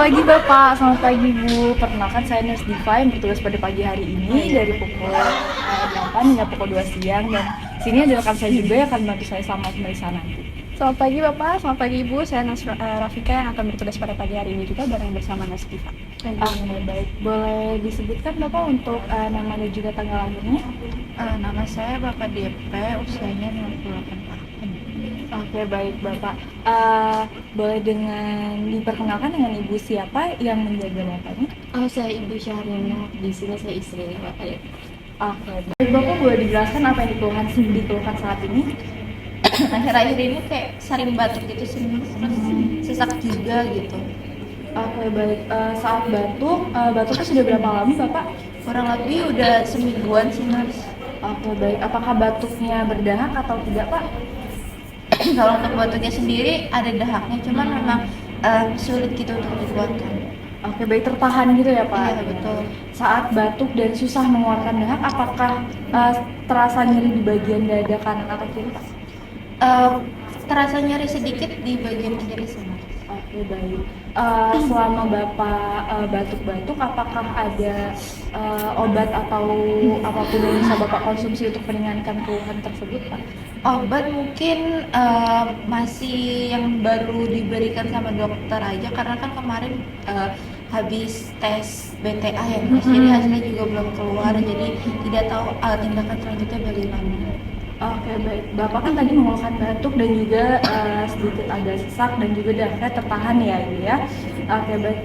pagi Bapak, selamat pagi Bu. Perkenalkan saya Nurse Diva yang bertugas pada pagi hari ini dari pukul 8 hingga pukul 2 siang, dan sini ada rekan saya juga yang akan membantu saya selama pemeriksaan nanti. Selamat pagi Bapak, selamat pagi Ibu. Saya Nurse Rafika yang akan bertugas pada pagi hari ini juga bareng bersama Nurse Diva. Baik, boleh disebutkan Bapak untuk nama dan juga tanggal lahirnya? Nama saya Bapak DP, usianya 68 tahun. Oke, baik Bapak. Boleh dengan diperkenalkan dengan Ibu siapa yang menjaga Bapaknya? Saya Ibu Syahrina, di sini saya istri Bapak DP. Oke, baik Bapak, boleh dijelaskan apa yang dikeluhkan saat ini? Akhir-akhir ini kayak sering batuk gitu sih, terus sesak juga gitu. Oke, baik. Saat batuknya sudah berapa lama Bapak? Kurang lebih udah semingguan sih Nurse. Oke, baik. Apakah batuknya berdahak atau tidak Pak? Kalau untuk batuknya sendiri ada dahaknya, cuman memang sulit gitu untuk dikeluarkan. Oke, baik, tertahan gitu ya Pak? Iya betul. Saat batuk dan susah mengeluarkan dahak, apakah terasa nyeri di bagian dada kanan atau kiri Pak? Terasa nyeri sedikit di bagian kiri sana. Oke, baik. Selama Bapak batuk-batuk, apakah ada obat atau apapun yang bisa Bapak konsumsi untuk meringankan keluhan tersebut Pak? Obat mungkin masih yang baru diberikan sama dokter aja, karena kan kemarin habis tes BTA ya, jadi hasilnya juga belum keluar, jadi tidak tahu tindakan selanjutnya bagaimana. Oke, baik. Bapak kan tadi mengeluhkan batuk dan juga sedikit agak sesak dan juga dahaknya tertahan ya Ibu ya. Oke, baik.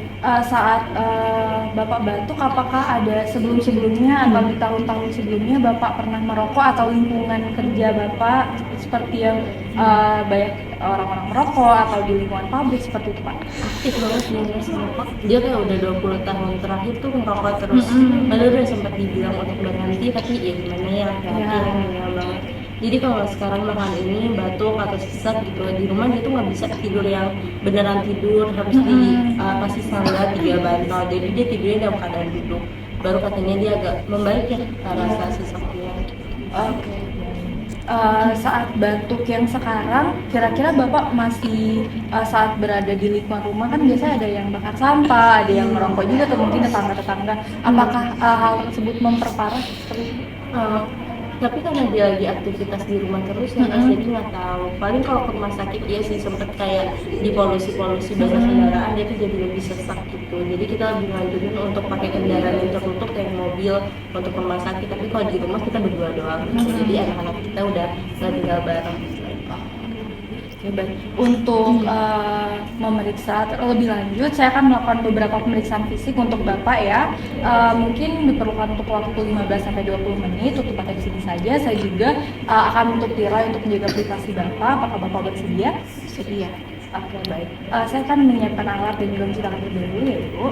Saat Bapak batuk, apakah ada sebelum-sebelumnya atau di tahun-tahun sebelumnya Bapak pernah merokok atau lingkungan kerja Bapak seperti yang banyak orang-orang merokok atau di lingkungan pabrik seperti itu Pak? Aktif banget di merokok. Dia kayak udah 20 tahun terakhir tuh merokok terus. Padahal udah sempat dibilang untuk berhenti, tapi ya gimana ya, hati-hati banget. Jadi kalau sekarang makan ini batuk atau sesak gitu di rumah, dia tuh nggak bisa tidur yang beneran tidur, harus dikasih sangga 3 bantal. Jadi dia tidurnya dalam keadaan duduk. Baru katanya dia agak membaik ya rasa sesaknya. Oke. Saat batuk yang sekarang, kira-kira Bapak masih saat berada di lingkungan rumah kan biasanya ada yang bakar sampah, ada yang merokok juga, atau mungkin tetangga-tetangga. Apakah hal tersebut memperparah seperti itu? Tapi karena dia lagi aktivitas di rumah terus ya Mas, jadi nggak tahu. Paling kalau ke rumah sakit dia sih sempet kayak di polusi banyak kendaraan, dia tuh jadi lebih sesak gitu. Jadi kita lebih lanjutin untuk pakai kendaraan yang tertutup kayak mobil untuk ke rumah sakit. Tapi kalau di rumah kita berdua doang gitu. Jadi anak-anak kita udah nggak tinggal bareng. Oke, baik. Untuk memeriksa lebih lanjut, saya akan melakukan beberapa pemeriksaan fisik untuk Bapak ya. Mungkin diperlukan untuk waktu 15-20 menit untuk pakai di sini saja. Saya juga akan menutup tirai untuk menjaga privasi Bapak. Apakah Bapak bersedia? Sedia. Oke, baik. Saya akan menyiapkan alat dan juga mencuci tangan terlebih dahulu ya Ibu.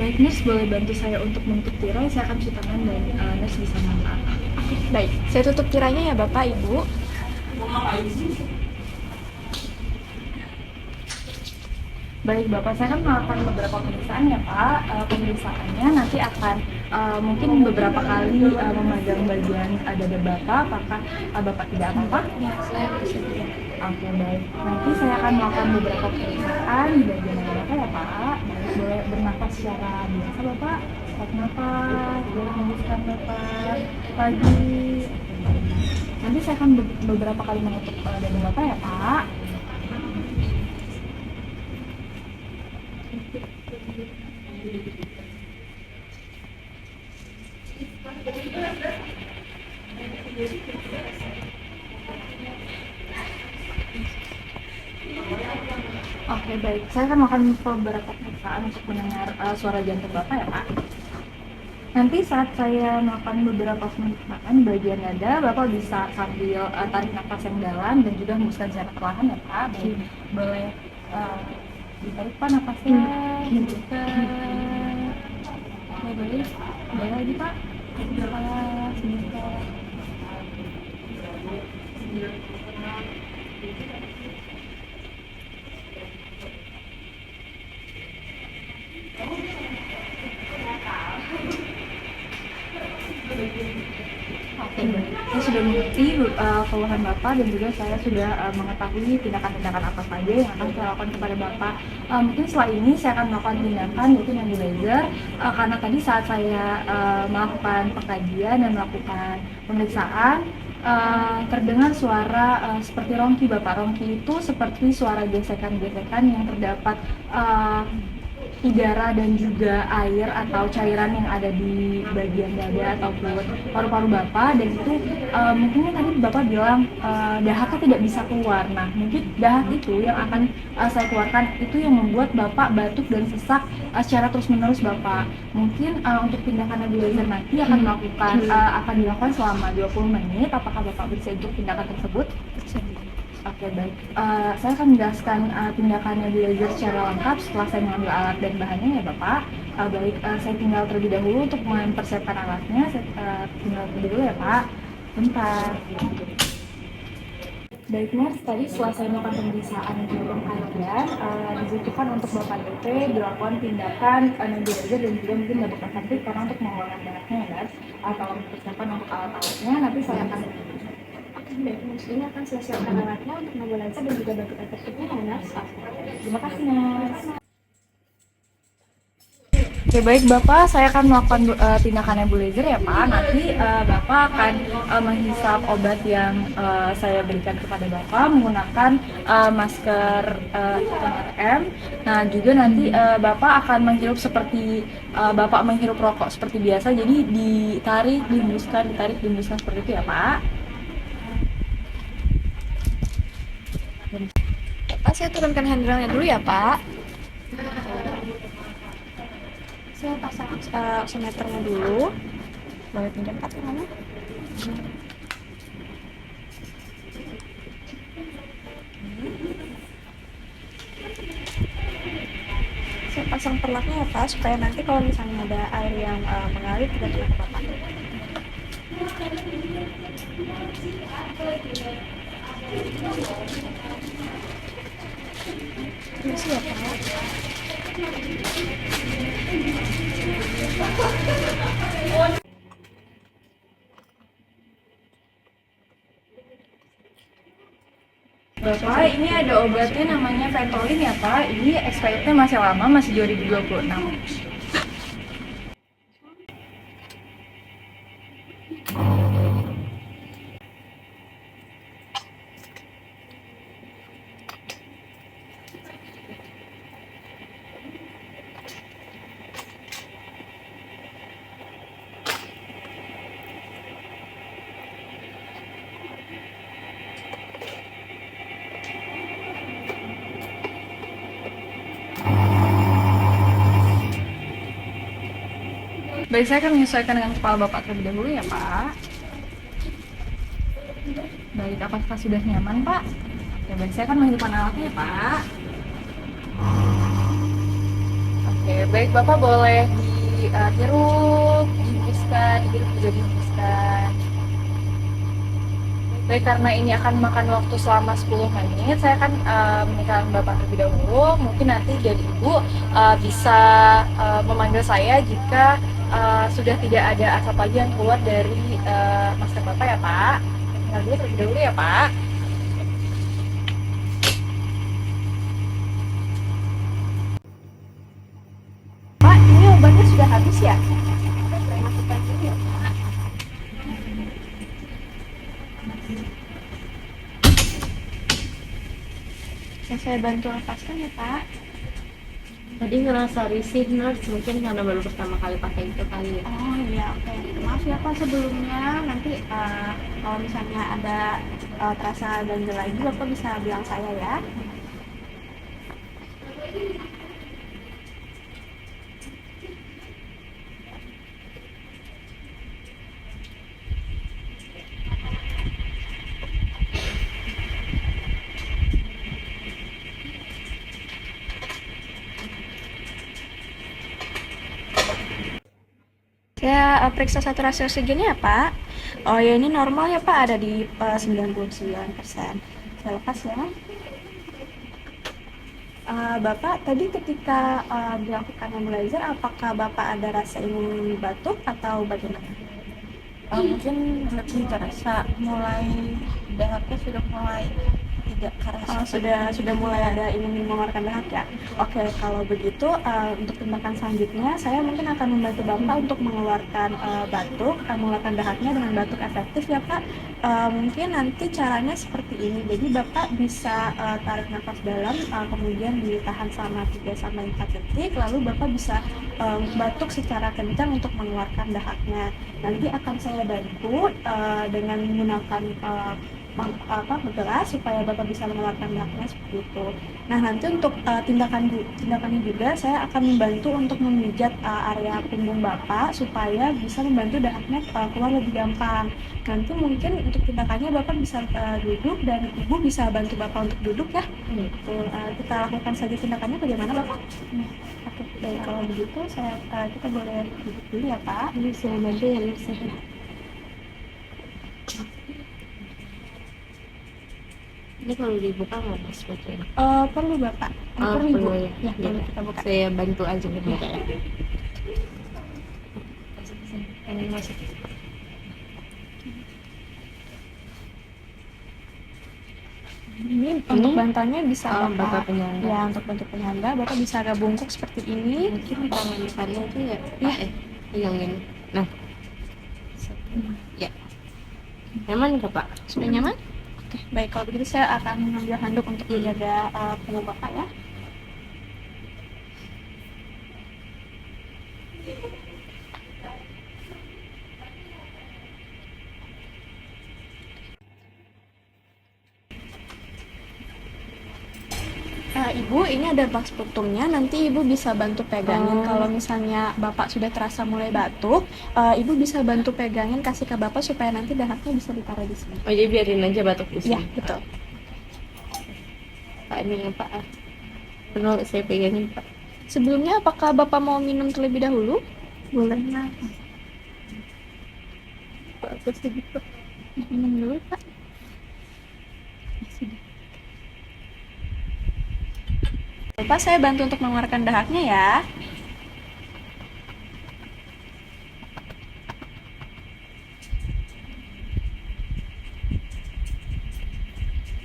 Baik, Nurse, boleh bantu saya untuk menutup tirai. Saya akan cuci tangan dan Nurse bisa mengangkat. Baik, saya tutup tirainya ya Bapak Ibu. Baik Bapak, saya akan melakukan beberapa pemeriksaan ya Pak. Pemeriksaannya nanti akan mungkin beberapa kali memegang bagian dada Bapak. Apakah Bapak tidak apa-apa? Ya, saya bersedia. Oke, baik. Nanti saya akan melakukan beberapa pemeriksaan di bagian dada Bapak ya Pak. Baik, boleh bernafas secara biasa Bapak. Tarik nafas, boleh hembuskan Bapak lagi. Nanti saya akan beberapa kali mengetuk dada Bapak ya Pak. Oke, baik. Saya akan melakukan beberapa pemeriksaan untuk mendengar suara jantung Bapak ya Pak. Nanti saat saya melakukan beberapa pemeriksaan bagian dada, Bapak bisa sambil tarik nafas yang dalam dan juga hembuskan secara perlahan ya Pak. Baik. Boleh ditarik Pak nafasnya, hembuskan. Oke, baik. Boleh lagi Pak. Nafas, hembuskan. Oke, baik. Saya sudah mengerti keluhan Bapak dan juga saya sudah mengetahui tindakan-tindakan apa saja yang akan saya lakukan kepada Bapak. Mungkin setelah ini saya akan melakukan tindakan yaitu nebulizer karena tadi saat saya melakukan pengkajian dan melakukan pemeriksaan terdengar suara seperti rongki Bapak. Rongki itu seperti suara gesekan-gesekan yang terdapat udara dan juga air atau cairan yang ada di bagian dada ataupun paru-paru Bapak, dan itu mungkin tadi Bapak bilang dahaknya tidak bisa keluar. Nah, mungkin dahak itu yang akan saya keluarkan itu yang membuat Bapak batuk dan sesak secara terus-menerus Bapak. Mungkin untuk tindakan nebulizer nanti akan dilakukan selama 20 menit. Apakah Bapak bersedia untuk tindakan tersebut? Oke, baik. Saya akan menjelaskan tindakan nebulizer secara lengkap setelah saya mengambil alat dan bahannya ya Bapak. Baik, saya tinggal terlebih dahulu untuk mempersiapkan alatnya. Saya tinggal terlebih dahulu ya Pak. Bentar. Baik Mas, tadi setelah saya melakukan pemeriksaan dan juga pengkajian, dibutuhkan untuk Bapak DP dilakukan tindakan nebulizer dan juga mungkin Bapak cantik karena untuk mengeluarkan darahnya ya Mas. Atau mempersiapkan untuk alat-alatnya, nanti saya akan baik, Mas, ini akan saya siapkan alatnya untuk nebulizer dan juga bentuk efektifnya ya Mas. Terima kasih Mas. Oke, baik Bapak, saya akan melakukan tindakan nebulizer ya Pak. Nanti Bapak akan menghisap obat yang saya berikan kepada Bapak menggunakan masker M. Nah, juga nanti Bapak akan menghirup seperti Bapak menghirup rokok seperti biasa. Jadi ditarik, dihembuskan seperti itu ya Pak. Pak, saya turunkan handrailnya dulu ya Pak. Saya pasang oximeternya dulu. Boleh pinjam patungannya? Saya pasang perlaknya ya Pak, supaya nanti kalau misalnya ada air yang mengalir tidak kena ke Bapak. Terima kasih ya Pak. Bapak, ini ada obatnya namanya Ventolin ya Pak. Ini expirednya masih lama, masih 2026. Baik, saya akan menyesuaikan dengan kepala Bapak terlebih dahulu ya Pak. Baik, apakah sudah nyaman Pak? Oke, baik, saya akan menghidupkan alatnya ya Pak. Oke, baik Bapak boleh dihirup, dihembuskan, dihirup juga dihembuskan. Baik, karena ini akan makan waktu selama 10 menit, saya akan meninggalkan Bapak terlebih dahulu. Mungkin nanti dari Ibu bisa memanggil saya jika sudah tidak ada asap lagi yang keluar dari masker Bapak ya Pak. Tinggal dulu terlebih dahulu ya Pak. Pak, ini obatnya sudah habis ya? Masukkan dulu ya Pak. Saya bantu lepaskan ya Pak. Tadi ngerasa risih nurse, mungkin karena baru pertama kali pakai itu kali ya. Oh iya, oke. Maaf ya Pak sebelumnya. Nanti kalau misalnya ada terasa ganjel lagi, Bapak bisa bilang saya ya. Saya periksa saturasi oksigennya ya Pak. Oh ya, ini normal ya Pak, ada di 99%. Saya lepas ya. Bapak tadi ketika dilakukan nebulizer, apakah Bapak ada rasa ingin batuk atau bagaimana? Mungkin lebih terasa mulai dahaknya sudah mulai tidak kerasa. Sudah mulai ada ingin mengeluarkan dahak ya. Oke, kalau begitu untuk tindakan selanjutnya saya mungkin akan membantu Bapak untuk mengeluarkan batuk, mengeluarkan dahaknya dengan batuk efektif ya Pak. Mungkin nanti caranya seperti ini. Jadi Bapak bisa tarik nafas dalam, kemudian ditahan selama 3-4 detik, lalu Bapak bisa batuk secara kencang untuk mengeluarkan dahaknya. Nanti akan saya bantu dengan menggunakan bergeras supaya Bapak bisa mengeluarkan dahaknya seperti itu. Nah, nanti untuk tindakannya juga saya akan membantu untuk memijat area punggung Bapak supaya bisa membantu dahaknya keluar lebih gampang. Nanti mungkin untuk tindakannya Bapak bisa duduk dan Ibu bisa bantu Bapak untuk duduk ya. Kita lakukan saja tindakannya, bagaimana Bapak? Oke, baik, kalau begitu kita boleh duduk dulu ya Pak. Ini saya bantu ya, Nurse. Ini kalau dibuka nggak Mas bacanya? Perlu Bapak. Perlu Ibu. ya. Ya, perlu kita buka. Saya bantu aja buka ya. Ini masuk. Ini untuk bantalnya bisa Bapak penyangga. Ya, untuk bentuk penyangga Bapak bisa agak bungkuk seperti ini. Mungkin tangan depannya itu ya. Pegangin. Nah. Ya. Nyaman nggak Pak? Sudah nyaman? Oke, baik, kalau begitu saya akan mengambil handuk untuk menjaga punggung Bapak ya. Ibu, ini ada box putumnya, nanti Ibu bisa bantu pegangin. Kalau misalnya Bapak sudah terasa mulai batuk, Ibu bisa bantu pegangin, kasih ke Bapak supaya nanti dahaknya bisa ditaruh di sini. Oh, jadi biarin aja batuk di sini. Iya, betul. Pak, ini ya Pak. Perlu saya pegangin Pak. Sebelumnya, apakah Bapak mau minum terlebih dahulu? Boleh. Pak, sedikit Pak. Minum dulu, Pak. Bapak, saya bantu untuk mengeluarkan dahaknya ya.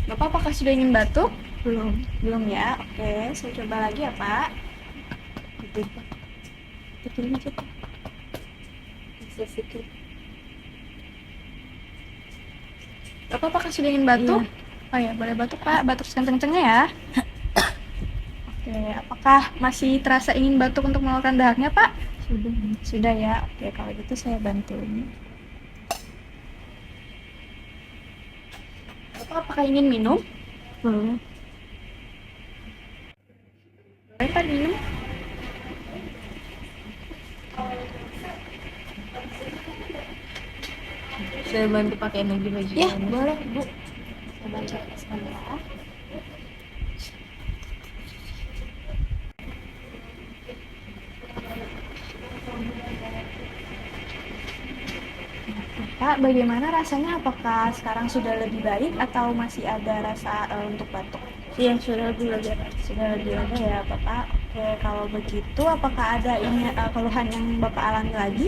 Bapak, apakah sudah ingin batuk? Belum ya. Oke, saya coba lagi ya, Pak. Kecilin aja, Pak. Bisa sedikit. Bapak, apakah sudah ingin batuk? Oh ya, boleh batuk, Pak. Batuk sekenceng-kencengnya ya. Oke, apakah masih terasa ingin batuk untuk mengeluarkan dahaknya, Pak? Sudah ya. Oke, kalau gitu saya bantu. Bapak, apakah ingin minum? Boleh, Pak, minum. Saya bantu pakai lagi baju. Ya, boleh, Bu. Saya bantu sebentar. Pak, bagaimana rasanya? Apakah sekarang sudah lebih baik atau masih ada rasa untuk batuk? Iya, sudah lebih lega. Sudah lebih lega ya, Bapak. Oke, kalau begitu apakah ada ini keluhan yang Bapak alami lagi?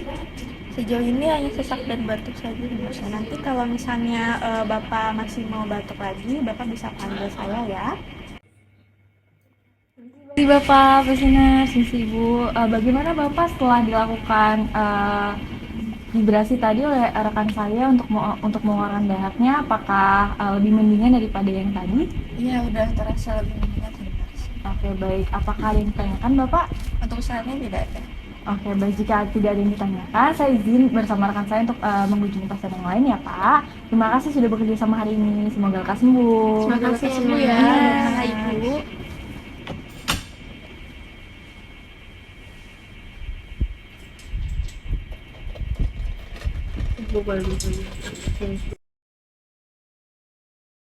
Sejauh ini hanya sesak dan batuk saja. Oke, nanti kalau misalnya Bapak masih mau batuk lagi, Bapak bisa panggil saya ya. Terima kasih Bapak, Pesiners, Ibu. Bagaimana Bapak setelah dilakukan vibrasi tadi oleh rekan saya untuk mengeluarkan dahaknya, apakah lebih mendingan daripada yang tadi? Iya, udah terasa lebih mendingan tadi. Oke, baik. Apakah ada yang ditanyakan Bapak? Untuk saat ini tidak ada. Oke, baik. Jika tidak ada yang ditanyakan, saya izin bersama rekan saya untuk mengunjungi pasien yang lain ya Pak. Terima kasih sudah bekerja sama hari ini. Semoga lekas sembuh. Terima kasih sembuh ya, ya, Ibu. Bukan.